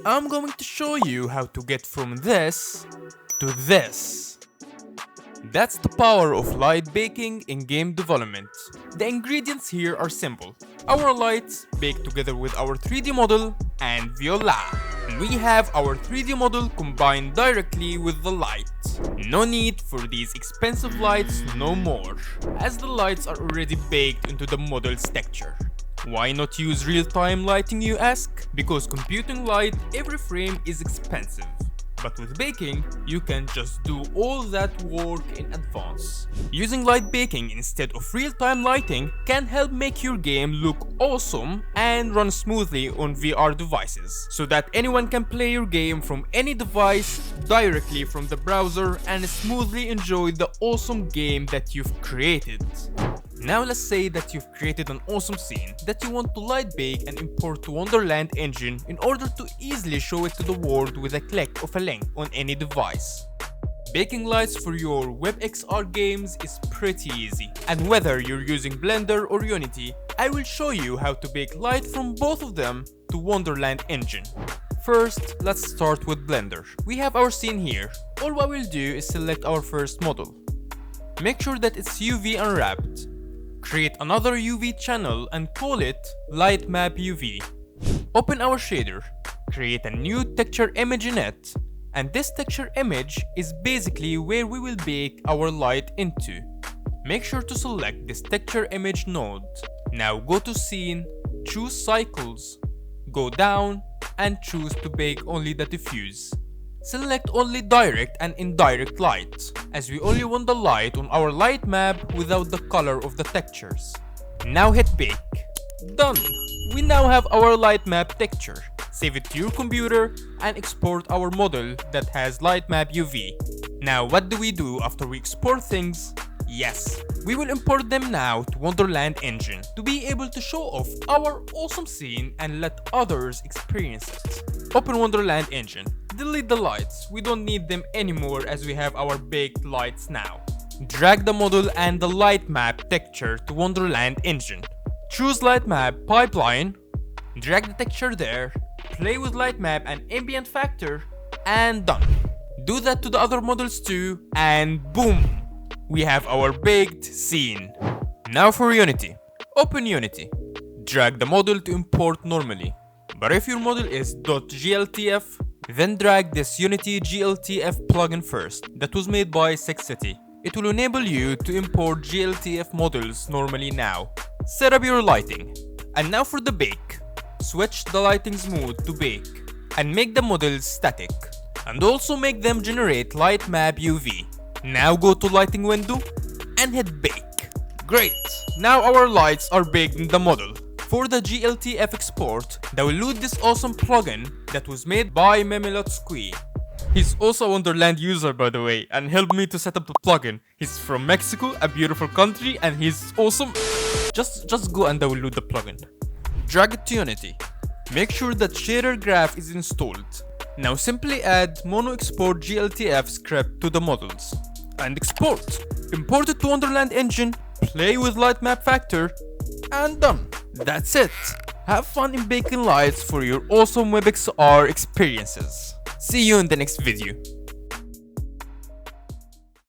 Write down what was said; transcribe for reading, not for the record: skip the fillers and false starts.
I'm going to show you how to get from this to this. That's the power of light baking in game development. The ingredients here are simple. Our lights bake together with our 3D model, and voila! We have our 3D model combined directly with the light. No need for these expensive lights no more, as the lights are already baked into the model's texture. Why not use real-time lighting, you ask? Because computing light every frame is expensive. But with baking, you can just do all that work in advance. Using light baking instead of real-time lighting can help make your game look awesome and run smoothly on VR devices, so that anyone can play your game from any device directly from the browser and smoothly enjoy the awesome game that you've created. Now let's say that you've created an awesome scene that you want to light bake and import to Wonderland Engine in order to easily show it to the world with a click of a link on any device. Baking lights for your WebXR games is pretty easy, and whether you're using Blender or Unity, I will show you how to bake light from both of them to Wonderland Engine. First, let's start with Blender. We have our scene here. All I will do is select our first model. Make sure that it's UV unwrapped. Create another UV channel and call it Light Map UV. Open our shader, create a new texture image in it, and this texture image is basically where we will bake our light into. Make sure to select this texture image node. Now go to Scene, choose Cycles, go down and choose to bake only the diffuse. Select only direct and indirect light, as we only want the light on our light map without the color of the textures. Now hit bake. Done! We now have our light map texture. Save it to your computer and export our model that has light map UV. Now what do we do after we export things? Yes, we will import them now to Wonderland Engine to be able to show off our awesome scene and let others experience it. Open Wonderland Engine. Delete the lights, we don't need them anymore as we have our baked lights now. Drag the model and the light map texture to Wonderland Engine. Choose light map pipeline, drag the texture there, play with light map and ambient factor, and done. Do that to the other models too, and boom! We have our baked scene. Now for Unity. Open Unity. Drag the model to import normally. But if your model is .gltf, then drag this Unity GLTF plugin first, that was made by City. It will enable you to import GLTF models normally now. Set up your lighting. And now for the bake. Switch the lighting's mode to bake, and make the models static. And also make them generate light map UV. Now go to lighting window, and hit bake. Great! Now our lights are baked in the model. For the GLTF export, download this awesome plugin that was made by Memelot. He's also a Wonderland user, by the way, and helped me to set up the plugin. He's from Mexico, a beautiful country, and he's awesome. Just go and download the plugin. Drag it to Unity. Make sure that shader graph is installed. Now simply add mono export GLTF script to the models and export. Import it to Wonderland Engine, play with light map factor, and done. That's it. Have fun in baking lights for your awesome WebXR experiences. See you in the next video.